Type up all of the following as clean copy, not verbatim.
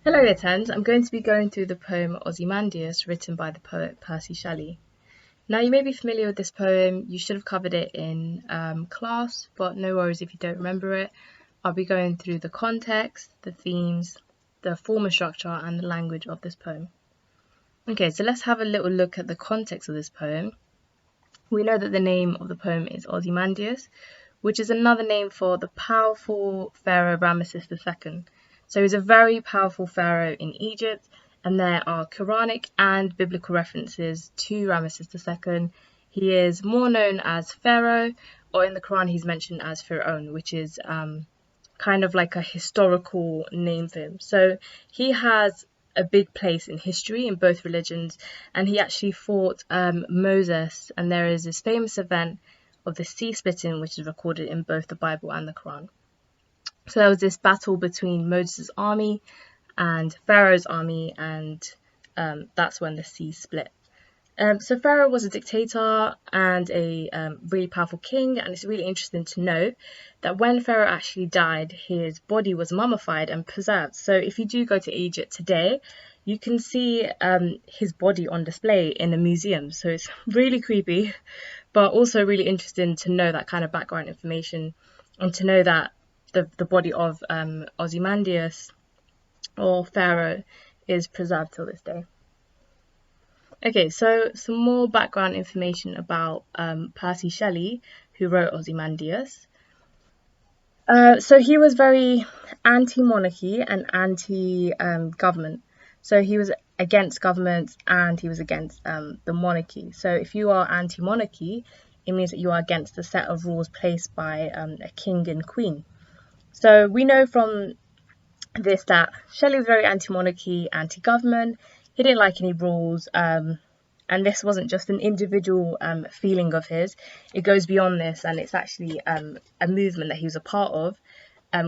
Hello, Lieutenant. I'm going to be going through the poem Ozymandias, written by the poet Percy Shelley. Now, you may be familiar with this poem. You should have covered it in class, but no worries if you don't remember it. I'll be going through the context, the themes, the form and structure, and the language of this poem. Okay, so let's have a little look at the context of this poem. We know that the name of the poem is Ozymandias, which is another name for the powerful pharaoh Ramesses II. So he's a very powerful pharaoh in Egypt, and there are Quranic and biblical references to Ramesses II. He is more known as Pharaoh, or in the Quran he's mentioned as Fir'aun, which is kind of like a historical name for him. So he has a big place in history in both religions, and he actually fought Moses, and there is this famous event of the sea splitting, which is recorded in both the Bible and the Quran. So there was this battle between Moses' army and Pharaoh's army, and that's when the sea split. So Pharaoh was a dictator and a really powerful king, and it's really interesting to note that when Pharaoh actually died, his body was mummified and preserved. So if you do go to Egypt today, you can see his body on display in a museum. So it's really creepy, but also really interesting to know that kind of background information, and to know that the body of Ozymandias, or Pharaoh, is preserved till this day. Okay, so some more background information about Percy Shelley, who wrote Ozymandias. So he was very anti-monarchy and anti-government. So he was against government and he was against the monarchy. So if you are anti-monarchy, it means that you are against the set of rules placed by a king and queen. So we know from this that Shelley was very anti-monarchy, anti-government. He didn't like any rules, and this wasn't just an individual feeling of his. It goes beyond this, and it's actually a movement that he was a part of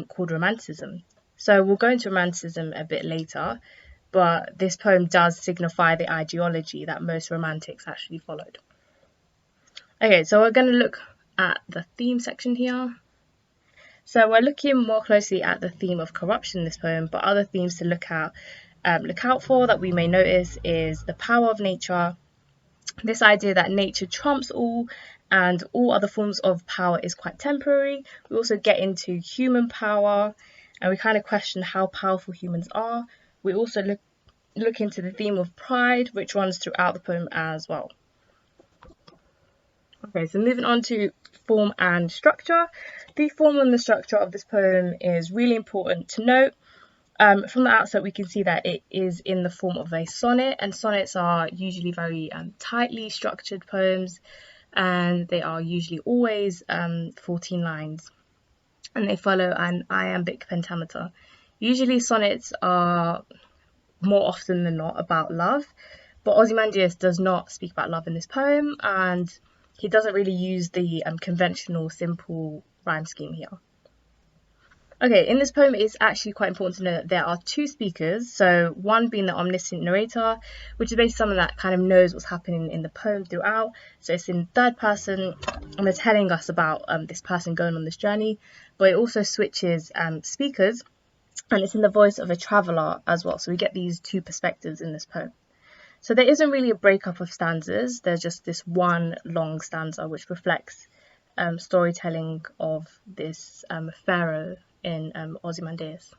called Romanticism. So we'll go into Romanticism a bit later, but this poem does signify the ideology that most Romantics actually followed. Okay, so we're going to look at the theme section here. So we're looking more closely at the theme of corruption in this poem, but other themes to look out for that we may notice is the power of nature, this idea that nature trumps all and all other forms of power is quite temporary. We also get into human power, and we kind of question how powerful humans are. We also look into the theme of pride, which runs throughout the poem as well. Okay, so moving on to form and structure. The form and the structure of this poem is really important to note. From the outset, we can see that it is in the form of a sonnet, and sonnets are usually very tightly structured poems, and they are usually always 14 lines, and they follow an iambic pentameter. Usually sonnets are more often than not about love, but Ozymandias does not speak about love in this poem, and he doesn't really use the conventional simple rhyme scheme here. Okay, in this poem, it's actually quite important to know that there are two speakers. So one being the omniscient narrator, which is basically someone that kind of knows what's happening in the poem throughout. So it's in third person, and they're telling us about this person going on this journey. But it also switches speakers, and it's in the voice of a traveller as well. So we get these two perspectives in this poem. So there isn't really a breakup of stanzas. There's just this one long stanza which reflects storytelling of this pharaoh in Ozymandias.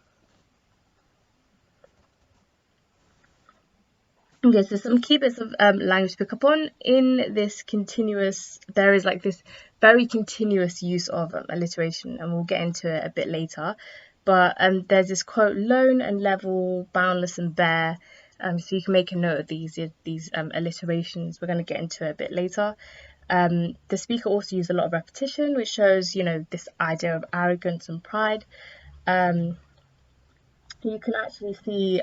Okay, so some key bits of language to pick up on. In this there is like this very continuous use of alliteration, and we'll get into it a bit later. But there's this quote, lone and level, boundless and bare. So you can make a note of these alliterations. We're going to get into it a bit later. The speaker also used a lot of repetition, which shows, this idea of arrogance and pride. You can actually see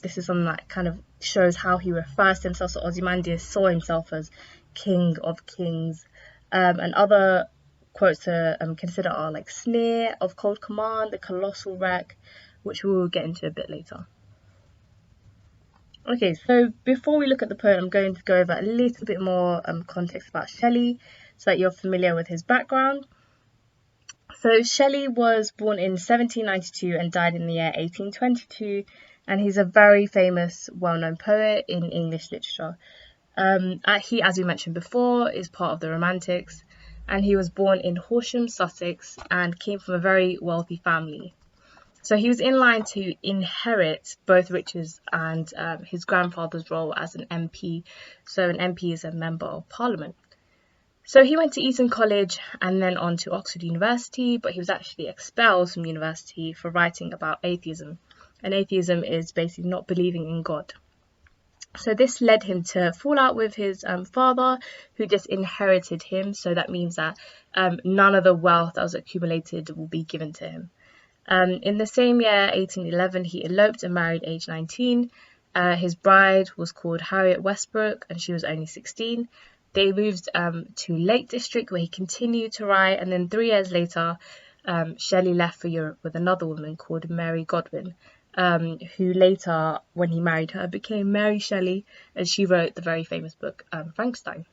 this is something that kind of shows how he refers to himself. So Ozymandias saw himself as king of kings. And other quotes to consider are like sneer of cold command, the colossal wreck, which we will get into a bit later. Okay, so before we look at the poem, I'm going to go over a little bit more context about Shelley so that you're familiar with his background. So Shelley was born in 1792 and died in the year 1822, and he's a very famous, well-known poet in English literature. He, as we mentioned before, is part of the Romantics, and he was born in Horsham, Sussex, and came from a very wealthy family. So he was in line to inherit both riches and his grandfather's role as an MP. So an MP is a member of Parliament. So he went to Eton College and then on to Oxford University, but he was actually expelled from university for writing about atheism. And atheism is basically not believing in God. So this led him to fall out with his father, who just inherited him. So that means that none of the wealth that was accumulated will be given to him. In the same year, 1811, he eloped and married age 19. His bride was called Harriet Westbrook, and she was only 16. They moved to Lake District, where he continued to write, and then 3 years later, Shelley left for Europe with another woman called Mary Godwin, who later, when he married her, became Mary Shelley, and she wrote the very famous book Frankenstein.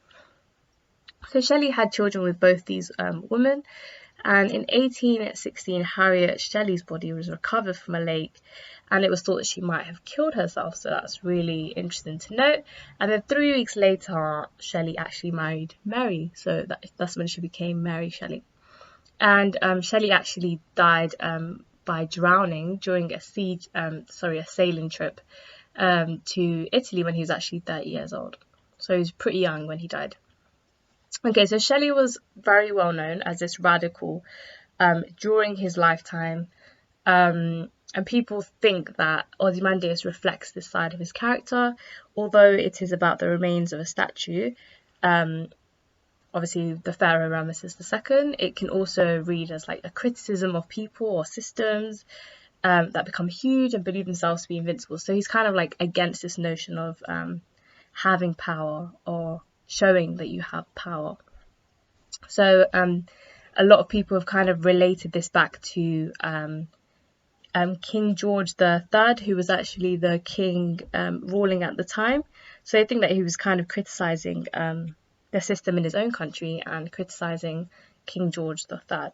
So Shelley had children with both these women, and in 1816, Harriet Shelley's body was recovered from a lake, and it was thought that she might have killed herself, so that's really interesting to note. And then 3 weeks later, Shelley actually married Mary, so that's when she became Mary Shelley. And Shelley actually died by drowning during a sailing trip to Italy when he was actually 30 years old. So he was pretty young when he died. Okay, so Shelley was very well known as this radical during his lifetime, and people think that Ozymandias reflects this side of his character, although it is about the remains of a statue. Obviously, the pharaoh Ramesses II. It can also read as like a criticism of people or systems that become huge and believe themselves to be invincible. So he's kind of like against this notion of having power or showing that you have power. So a lot of people have kind of related this back to King George III, who was actually the king ruling at the time. So I think that he was kind of criticising the system in his own country and criticising King George III.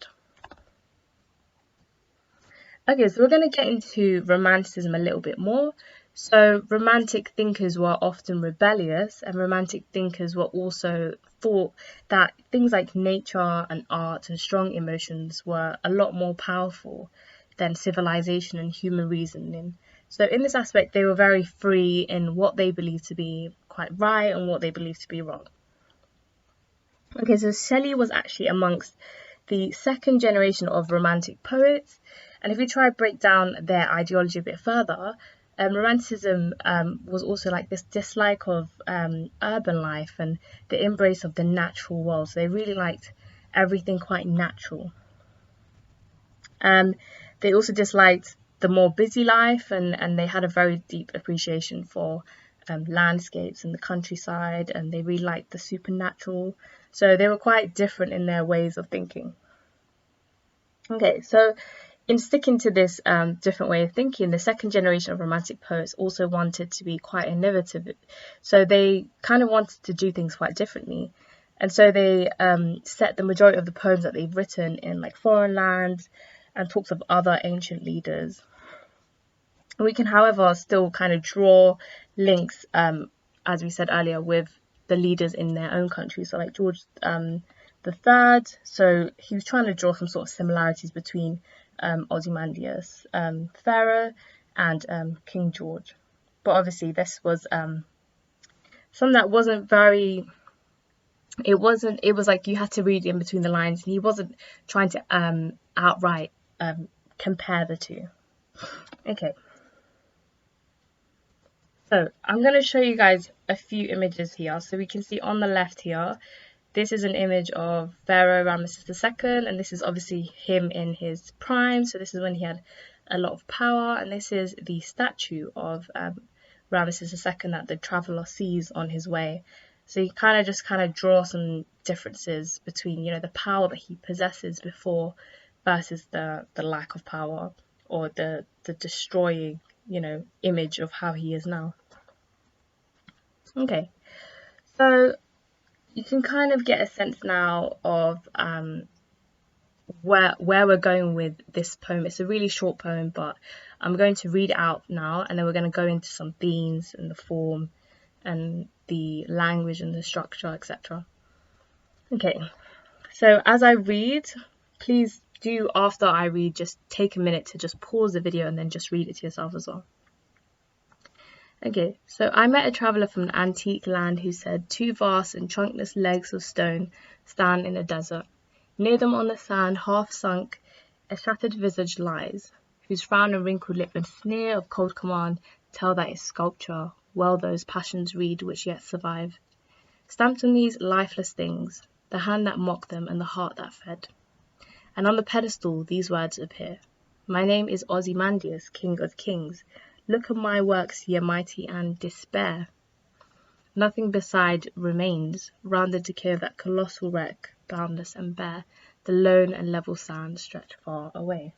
Okay, so we're going to get into Romanticism a little bit more. So Romantic thinkers were often rebellious, and Romantic thinkers were also thought that things like nature and art and strong emotions were a lot more powerful than civilization and human reasoning. So in this aspect, they were very free in what they believed to be quite right and what they believed to be wrong. Okay, so Shelley was actually amongst the second generation of Romantic poets, and if we try to break down their ideology a bit further, Romanticism was also like this dislike of urban life and the embrace of the natural world. So they really liked everything quite natural. They also disliked the more busy life, and they had a very deep appreciation for landscapes and the countryside, and they really liked the supernatural. So they were quite different in their ways of thinking. Okay, so in sticking to this different way of thinking, the second generation of Romantic poets also wanted to be quite innovative. So they kind of wanted to do things quite differently. And so they set the majority of the poems that they've written in like foreign lands and talks of other ancient leaders. We can, however, still kind of draw links, as we said earlier, with the leaders in their own country. So like George the Third, so he was trying to draw some sort of similarities between Ozymandias, Pharaoh, and King George. But obviously this was something that wasn't very, it was like you had to read in between the lines, and he wasn't trying to outright compare the two. Okay. So I'm going to show you guys a few images here. So we can see on the left here, this is an image of Pharaoh Ramesses II, and this is obviously him in his prime. So this is when he had a lot of power, and this is the statue of Ramesses II that the traveller sees on his way. So you kind of draw some differences between, you know, the power that he possesses before versus the lack of power, or the destroying, you know, image of how he is now. Okay, so you can kind of get a sense now of where we're going with this poem. It's a really short poem, but I'm going to read it out now, and then we're going to go into some themes and the form and the language and the structure, etc. Okay, so as I read, please do, after I read, just take a minute to just pause the video and then just read it to yourself as well. Okay, so I met a traveller from an antique land who said, 2 vast and trunkless legs of stone stand in a desert. Near them on the sand, half sunk, a shattered visage lies, whose frown and wrinkled lip and sneer of cold command tell that it's sculpture, well those passions read which yet survive. Stamped on these lifeless things, the hand that mocked them and the heart that fed. And on the pedestal these words appear, my name is Ozymandias, king of kings. Look at my works, ye mighty, and despair. Nothing beside remains, round the decay of that colossal wreck, boundless and bare, the lone and level sand stretch far away.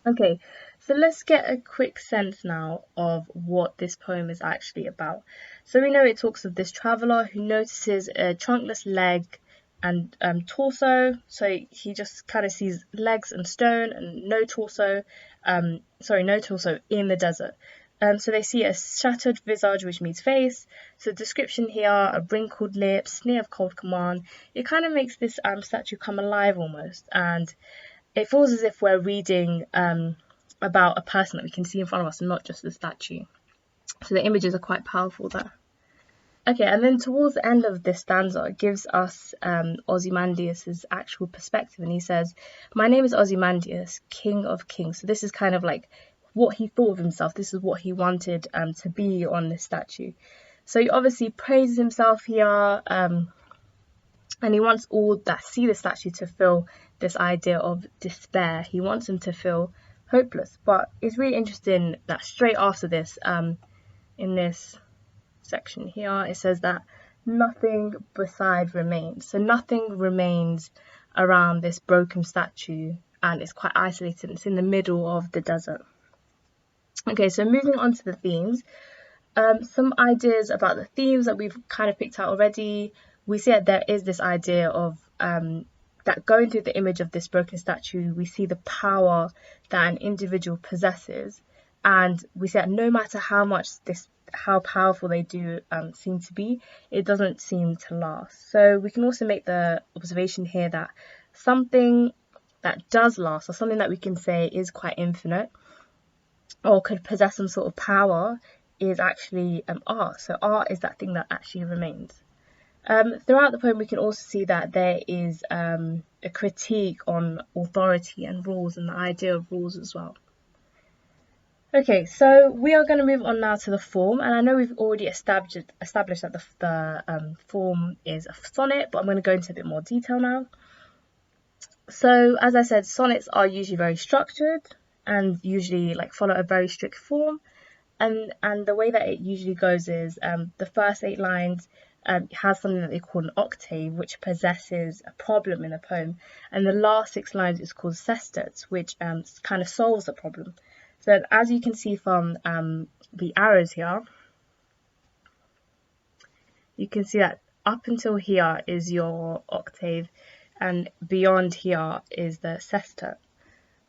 Okay, so let's get a quick sense now of what this poem is actually about. So we know it talks of this traveller who notices a trunkless leg and torso, so he just kind of sees legs and stone and no torso in the desert. So they see a shattered visage, which means face. So description here, a wrinkled lip, sneer of cold command. It kind of makes this statue come alive almost, and it feels as if we're reading about a person that we can see in front of us and not just the statue. So the images are quite powerful there. Okay, and then towards the end of this stanza, it gives us Ozymandias' actual perspective, and he says, my name is Ozymandias, king of kings. So this is kind of like what he thought of himself. This is what he wanted to be on this statue. So he obviously praises himself here, and he wants all that see the statue to feel this idea of despair. He wants them to feel hopeless. But it's really interesting that straight after this, in this section here, it says that nothing beside remains. So nothing remains around this broken statue, and it's quite isolated. It's in the middle of the desert. Okay, so moving on to the themes. Some ideas about the themes that we've kind of picked out already. We see that there is this idea of that going through the image of this broken statue, we see the power that an individual possesses, and we see that no matter how powerful they do seem to be, it doesn't seem to last. So we can also make the observation here that something that does last, or something that we can say is quite infinite or could possess some sort of power, is actually art. So art is that thing that actually remains. Throughout the poem, we can also see that there is a critique on authority and rules, and the idea of rules as well. Okay, so we are going to move on now to the form, and I know we've already established that the form is a sonnet, but I'm going to go into a bit more detail now. So, as I said, sonnets are usually very structured and usually follow a very strict form, and the way that it usually goes is the first 8 lines has something that they call an octave, which possesses a problem in the poem, and the last 6 lines is called sestets, which kind of solves the problem. So as you can see from the arrows here, you can see that up until here is your octave, and beyond here is the sestet.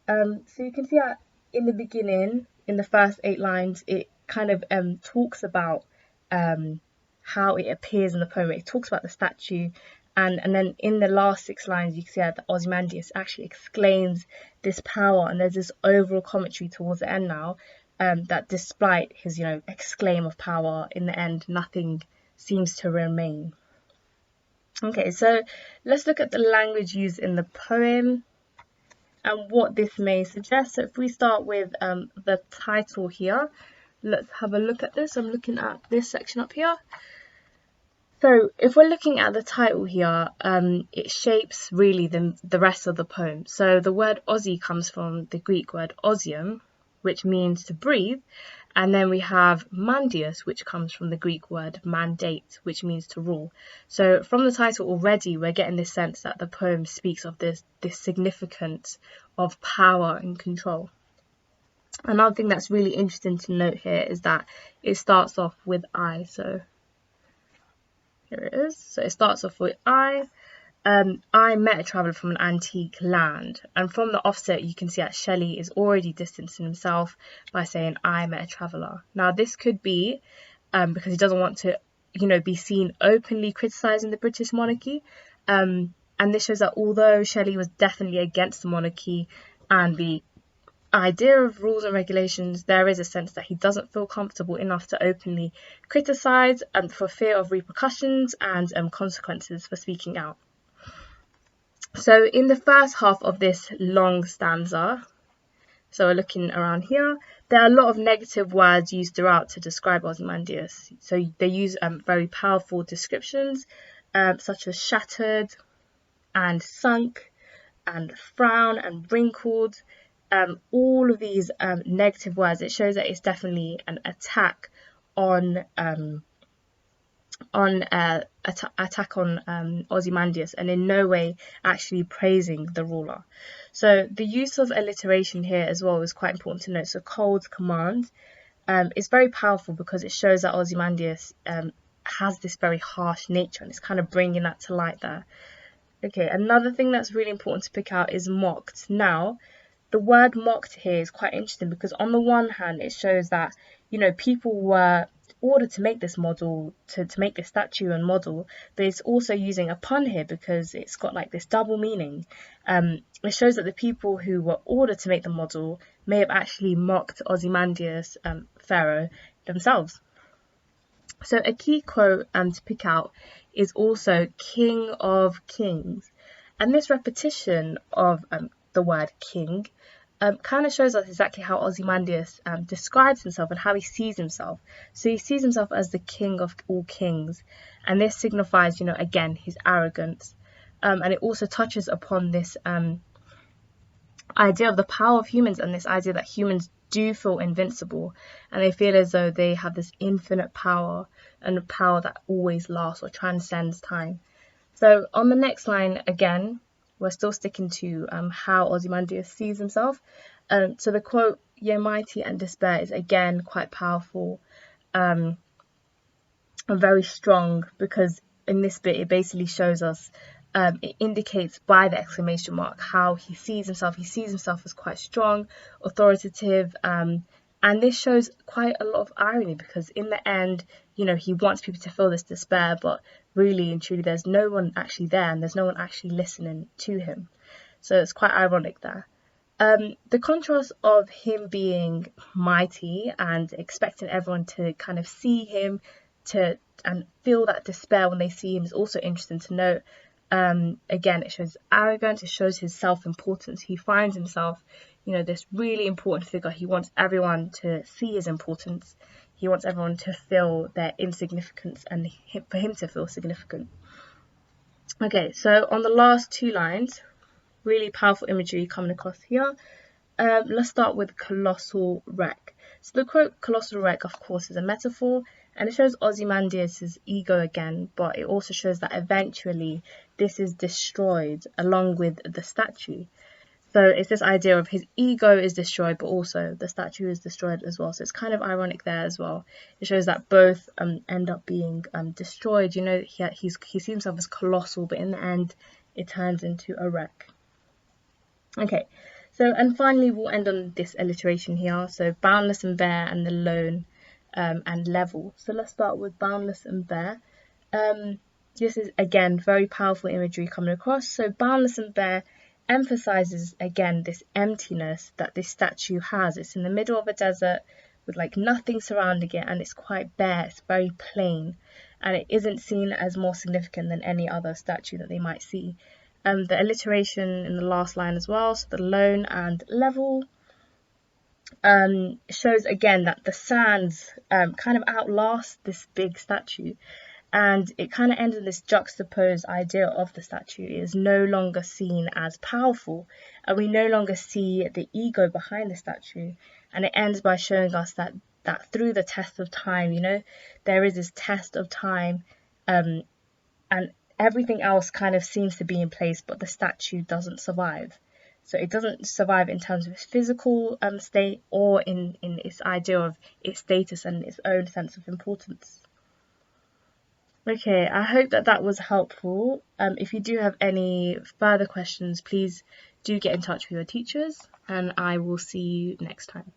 So you can see that in the beginning, in the first 8 lines, it kind of talks about how it appears in the poem. It talks about the statue, and then in the last 6 lines, you can see that Ozymandias actually exclaims this power, and there's this overall commentary towards the end now, that despite his exclaim of power, in the end nothing seems to remain. Okay, so let's look at the language used in the poem and what this may suggest. So if we start with the title here, let's have a look at this. I'm looking at this section up here. So if we're looking at the title here, it shapes really the rest of the poem. So the word Ozy comes from the Greek word ozium, which means to breathe. And then we have mandius, which comes from the Greek word mandate, which means to rule. So from the title already, we're getting this sense that the poem speaks of this significance of power and control. Another thing that's really interesting to note here is that it starts off with I. So here it is. So it starts off with I, I met a traveller from an antique land. And from the offset, you can see that Shelley is already distancing himself by saying, I met a traveller. Now, this could be because he doesn't want to, be seen openly criticising the British monarchy. And this shows that although Shelley was definitely against the monarchy and the idea of rules and regulations, there is a sense that he doesn't feel comfortable enough to openly criticise for fear of repercussions and consequences for speaking out. So in the first half of this long stanza, so we're looking around here, there are a lot of negative words used throughout to describe Ozymandias. So they use very powerful descriptions such as shattered and sunk and frown and wrinkled. All of these negative words, it shows that it's definitely an attack on Ozymandias, and in no way actually praising the ruler. So the use of alliteration here as well is quite important to note. So cold command is very powerful because it shows that Ozymandias has this very harsh nature, and it's kind of bringing that to light there. Okay, another thing that's really important to pick out is mocked. Now, the word mocked here is quite interesting because on the one hand, it shows that, people were ordered to make this model, to make this statue and model, but it's also using a pun here because it's got like this double meaning. It shows that the people who were ordered to make the model may have actually mocked Ozymandias, Pharaoh, themselves. So a key quote to pick out is also King of Kings. And this repetition of the word king kind of shows us exactly how Ozymandias describes himself and how he sees himself. So he sees himself as the king of all kings. And this signifies, again, his arrogance. And it also touches upon this idea of the power of humans and this idea that humans do feel invincible and they feel as though they have this infinite power and a power that always lasts or transcends time. So on the next line, again, we're still sticking to how Ozymandias sees himself. So the quote, "Ye mighty and despair," is again quite powerful and very strong because in this bit it basically shows us, it indicates by the exclamation mark how he sees himself. He sees himself as quite strong, authoritative, and this shows quite a lot of irony because in the end, he wants people to feel this despair, but really and truly there's no one actually there and there's no one actually listening to him. So it's quite ironic there. The contrast of him being mighty and expecting everyone to kind of see him and feel that despair when they see him is also interesting to note. Again, it shows arrogance, it shows his self-importance. He finds himself, this really important figure. He wants everyone to see his importance. He wants everyone to feel their insignificance and for him to feel significant. Okay, so on the last two lines, really powerful imagery coming across here. Let's start with colossal wreck. So the quote "colossal wreck," of course, is a metaphor, and it shows Ozymandias' ego again, but it also shows that eventually this is destroyed along with the statue. So it's this idea of his ego is destroyed, but also the statue is destroyed as well. So it's kind of ironic there as well. It shows that both end up being destroyed. He sees himself as colossal, but in the end, it turns into a wreck. Okay, so and finally we'll end on this alliteration here. So boundless and bare and the lone and level. So let's start with boundless and bare. This is again very powerful imagery coming across. So boundless and bare emphasizes again this emptiness that this statue has. It's in the middle of a desert with like nothing surrounding it, and it's quite bare, it's very plain, and it isn't seen as more significant than any other statue that they might see. The alliteration in the last line as well, so the lone and level, shows again that the sands kind of outlast this big statue. And it kind of ends in this juxtaposed idea of the statue. It is no longer seen as powerful, and we no longer see the ego behind the statue. And it ends by showing us that through the test of time, there is this test of time, and everything else kind of seems to be in place, but the statue doesn't survive. So it doesn't survive in terms of its physical state or in its idea of its status and its own sense of importance. Okay, I hope that that was helpful. If you do have any further questions, please do get in touch with your teachers, and I will see you next time.